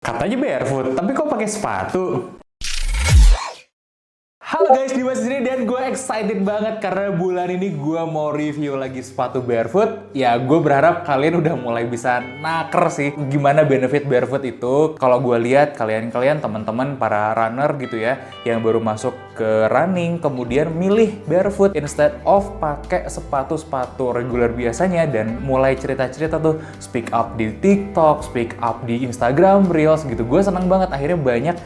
Katanya barefoot, tapi kok pakai sepatu? Halo guys, Dimas di sini dan gue excited banget karena bulan ini gue mau review lagi sepatu barefoot. Ya, gue berharap kalian udah mulai bisa naker sih gimana benefit barefoot itu. Kalau gue lihat kalian teman-teman para runner gitu ya, yang baru masuk ke running kemudian milih barefoot instead of pakai sepatu-sepatu reguler biasanya dan mulai cerita-cerita tuh speak up di TikTok, speak up di Instagram Reels gitu. Gue seneng banget akhirnya banyak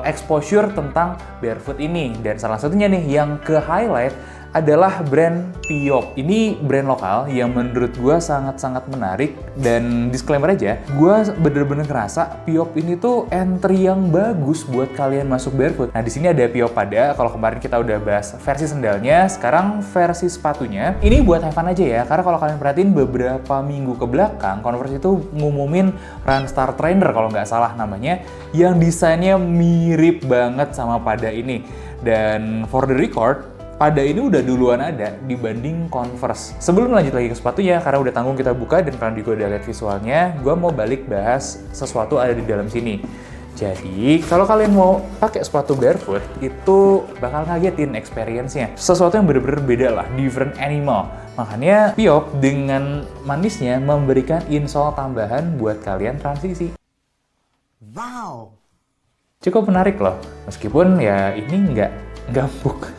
exposure tentang barefoot ini. Dan salah satunya nih yang ke highlight adalah brand Piop. Ini brand lokal yang menurut gue sangat-sangat menarik. Dan disclaimer aja, gue bener-bener ngerasa Piop ini tuh entry yang bagus buat kalian masuk barefoot. Nah, di sini ada Piop pada. Kalau kemarin kita udah bahas versi sendalnya, sekarang versi sepatunya. Ini buat have fun aja ya, karena kalau kalian perhatiin beberapa minggu ke belakang, Converse itu ngumumin Run Star Trainer kalau nggak salah namanya, yang desainnya mirip banget sama pada ini. Dan for the record, pada ini udah duluan ada dibanding Converse. Sebelum lanjut lagi ke sepatunya, karena udah tanggung kita buka dan kalian juga udah lihat visualnya, gue mau balik bahas sesuatu ada di dalam sini. Jadi, kalau kalian mau pakai sepatu barefoot, itu bakal ngagetin experience-nya. Sesuatu yang bener-bener beda lah, different animal. Makanya, Piop dengan manisnya memberikan insole tambahan buat kalian transisi. Wow! Cukup menarik loh, meskipun ya ini nggak empuk.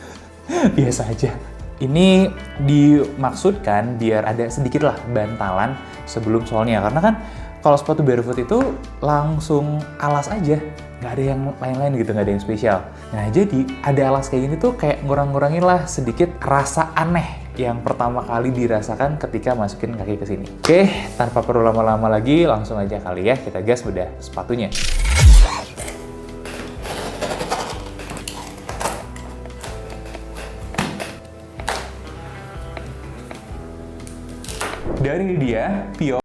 Biasa aja. Ini dimaksudkan biar ada sedikit lah bantalan sebelum solnya. Karena kan kalau sepatu barefoot itu langsung alas aja. Nggak ada yang lain-lain gitu, nggak ada yang spesial. Nah jadi ada alas kayak gini tuh kayak ngurang-ngurangin lah sedikit rasa aneh yang pertama kali dirasakan ketika masukin kaki ke sini. Oke, tanpa perlu lama-lama lagi, langsung aja kali ya kita gas udah sepatunya. Dari dia, Piop.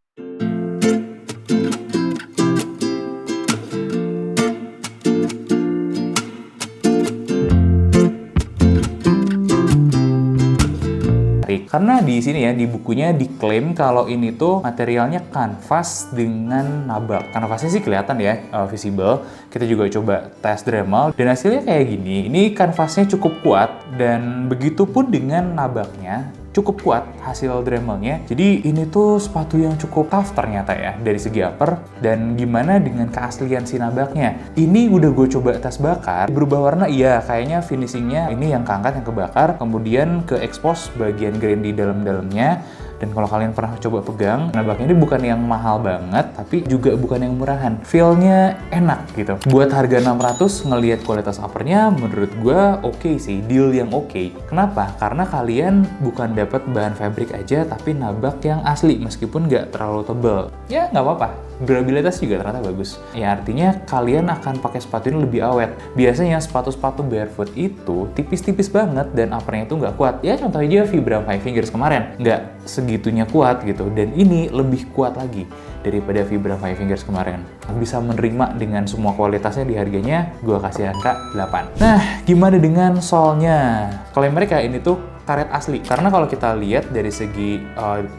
Karena di sini ya, di bukunya diklaim kalau ini tuh materialnya kanvas dengan nabak. Kanvasnya sih kelihatan ya, visible. Kita juga coba tes Dremel, dan hasilnya kayak gini. Ini kanvasnya cukup kuat, dan begitu pun dengan nabaknya. Cukup kuat hasil Dremelnya. Jadi ini tuh sepatu yang cukup tough ternyata ya dari segi upper. Dan gimana dengan keaslian si nabaknya? Ini udah gue coba tes bakar, berubah warna iya, kayaknya finishingnya ini yang keangkat, yang kebakar, kemudian ke expose bagian grain di dalam-dalamnya. Dan kalau kalian pernah coba pegang, nabaknya ini bukan yang mahal banget, tapi juga bukan yang murahan. Feel-nya enak gitu. Buat harga 600, ngelihat kualitas uppernya, menurut gue oke sih, deal yang oke. Kenapa? Karena kalian bukan dapat bahan fabric aja, tapi nabak yang asli, meskipun nggak terlalu tebal. Ya, nggak apa-apa. Durabilitas juga ternyata bagus. Ya, artinya kalian akan pakai sepatu ini lebih awet. Biasanya sepatu-sepatu barefoot itu tipis-tipis banget dan uppernya itu nggak kuat. Ya, contohnya aja Vibram Five Fingers kemarin. Nggak segitunya kuat gitu. Dan ini lebih kuat lagi daripada Vibram Five Fingers kemarin. Bisa menerima dengan semua kualitasnya di harganya, gue kasih angka 8. Nah, gimana dengan solnya? Kalau mereka ini tuh karet asli. Karena kalau kita lihat dari segi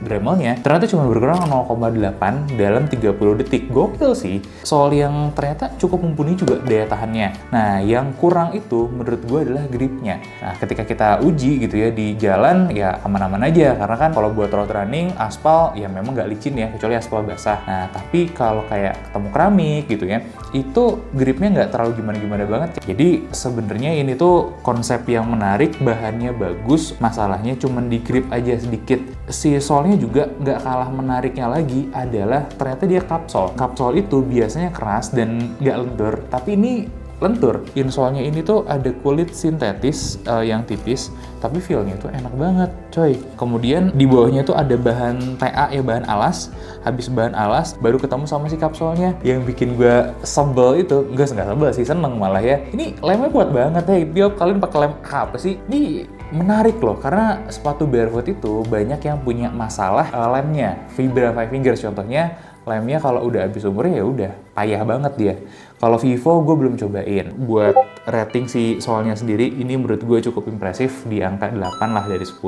Dremelnya, ternyata cuma berkurang 0,8 dalam 30 detik. Gokil sih. Sol yang ternyata cukup mumpuni juga daya tahannya. Nah, yang kurang itu menurut gue adalah gripnya. Nah, ketika kita uji gitu ya di jalan, ya aman-aman aja. Karena kan kalau buat road running, aspal ya memang nggak licin ya, kecuali aspal basah. Nah, tapi kalau kayak ketemu keramik gitu ya, itu gripnya nggak terlalu gimana-gimana banget. Jadi sebenarnya ini tuh konsep yang menarik, bahannya bagus. Masalahnya cuma di grip aja sedikit. Si solnya juga nggak kalah menariknya lagi adalah ternyata dia kapsol. Kapsol itu biasanya keras dan nggak lentur, tapi ini lentur. Insole-nya ini tuh ada kulit sintetis yang tipis, tapi feel-nya tuh enak banget, coy. Kemudian di bawahnya tuh ada bahan TA ya, bahan alas. Habis bahan alas, baru ketemu sama si kapsolnya. Yang bikin gue sebel itu, enggak sebel sih, seneng malah ya. Ini lemnya kuat banget ya, Piop, kalian pakai lem apa sih? Ini menarik loh, karena sepatu barefoot itu banyak yang punya masalah lemnya. Vibram Five Fingers contohnya, lemnya kalau udah habis umurnya ya udah payah banget dia. Kalau Vivo gue belum cobain. Buat rating si soalnya sendiri, ini menurut gue cukup impresif di angka 8 lah dari 10.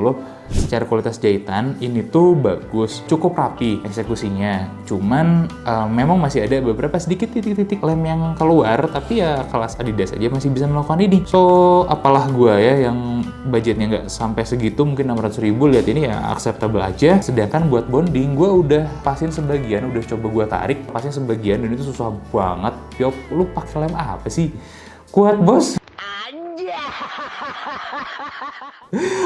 Secara kualitas jahitan, ini tuh bagus, cukup rapi eksekusinya. Cuman memang masih ada beberapa sedikit titik-titik lem yang keluar, tapi ya kelas Adidas aja masih bisa melakukan ini. So, apalah gue ya yang budgetnya nggak sampai segitu, mungkin 600.000, lihat ini ya acceptable aja. Sedangkan buat bonding, gue udah pasin sebagian, udah coba gue tarik, pasin sebagian, dan itu susah banget. Yo, lu pakai lem apa sih? Kuat, bos.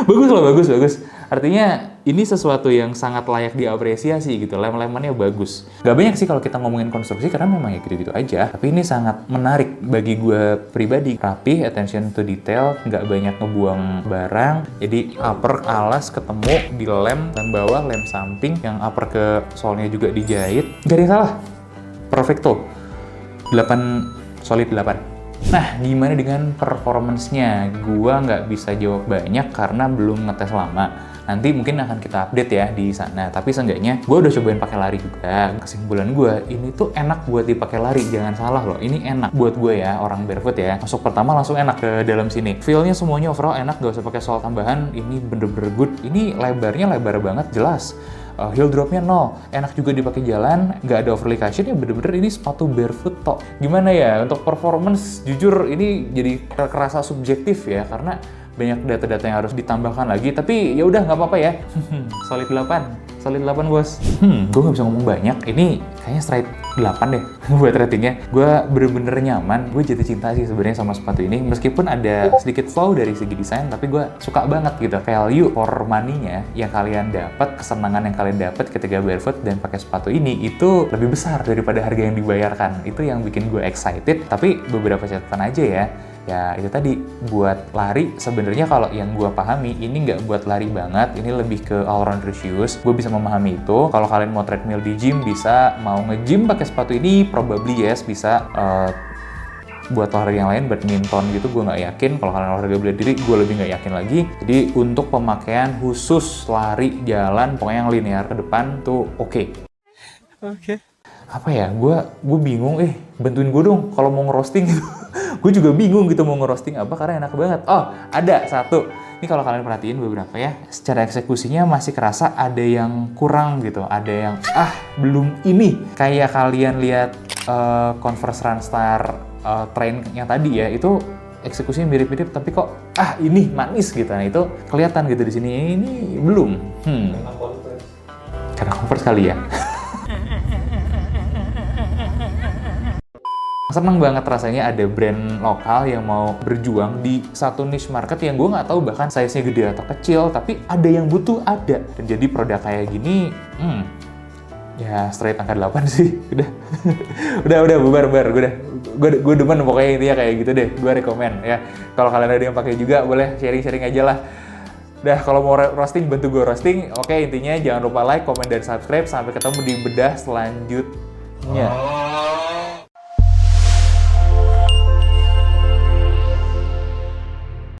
Bagus. Artinya ini sesuatu yang sangat layak diapresiasi gitu. Lem-lemannya bagus. Gak banyak sih kalau kita ngomongin konstruksi karena memang ya gitu-gitu aja. Tapi ini sangat menarik bagi gue pribadi. Rapih, attention to detail, nggak banyak ngebuang barang. Jadi upper alas ketemu di lem bawah, lem samping. Yang upper ke solnya juga dijahit. Gak ada yang salah. Perfecto. 8, solid 8. Nah, gimana dengan performance-nya? Gua nggak bisa jawab banyak karena belum ngetes lama. Nanti mungkin akan kita update ya di sana. Tapi seenggaknya, gue udah cobain pakai lari juga. Kesimpulan gue, ini tuh enak buat dipakai lari. Jangan salah loh, ini enak buat gue ya, orang barefoot ya. Masuk pertama langsung enak ke dalam sini. Feel-nya semuanya overall enak, gak usah pakai sol tambahan. Ini bener-bener good. Ini lebarnya lebar banget, jelas. Heel dropnya 0, enak juga dipakai jalan, nggak ada overlay cushion, ya bener-bener ini sepatu barefoot tok. Gimana ya, untuk performance jujur ini jadi kerasa subjektif ya, karena banyak data-data yang harus ditambahkan lagi, tapi ya udah nggak apa-apa ya. Solid 8 bos. Gue nggak bisa ngomong banyak, ini kayaknya straight 8 deh buat ratingnya. Gue bener-bener nyaman, gue jatuh cinta sih sebenarnya sama sepatu ini, meskipun ada sedikit flaw dari segi desain, tapi gue suka banget gitu. Value for money-nya yang kalian dapat, kesenangan yang kalian dapat ketika barefoot dan pakai sepatu ini itu lebih besar daripada harga yang dibayarkan. Itu yang bikin gue excited. Tapi beberapa catatan aja ya. Ya itu tadi, buat lari sebenarnya kalau yang gue pahami ini nggak buat lari banget, ini lebih ke all-rounder shoes. Gue bisa memahami itu. Kalau kalian mau treadmill di gym bisa, mau nge-gym pakai sepatu ini probably yes bisa. Buat olahraga yang lain, badminton gitu, gue nggak yakin. Kalau kalian olahraga bela diri, gue lebih nggak yakin lagi. Jadi untuk pemakaian khusus lari, jalan, pokoknya yang linear ke depan tuh oke. Apa ya, gue bingung, bantuin gue dong kalau mau ngerosting gitu. Gue juga bingung gitu mau ngerosting apa karena enak banget. Oh, ada satu. Ini kalau kalian perhatiin beberapa ya, secara eksekusinya masih kerasa ada yang kurang gitu. Ada yang, belum ini. Kayak kalian lihat Converse Runstar Train yang tadi ya, itu eksekusinya mirip-mirip tapi kok ini manis gitu. Nah itu kelihatan gitu di sini, ini belum. Karena Converse kali ya. Seneng banget rasanya ada brand lokal yang mau berjuang di satu niche market yang gue nggak tahu bahkan size-nya gede atau kecil, tapi ada yang butuh, ada. Dan jadi produk kayak gini, ya straight angka 8 sih. udah bubar. Gue demen pokoknya intinya kayak gitu deh. Gue rekomen ya. Kalau kalian ada yang pakai juga boleh sharing-sharing aja lah. Udah, kalau mau roasting bantu gue roasting. Oke, intinya jangan lupa like, komen, dan subscribe. Sampai ketemu di bedah selanjutnya.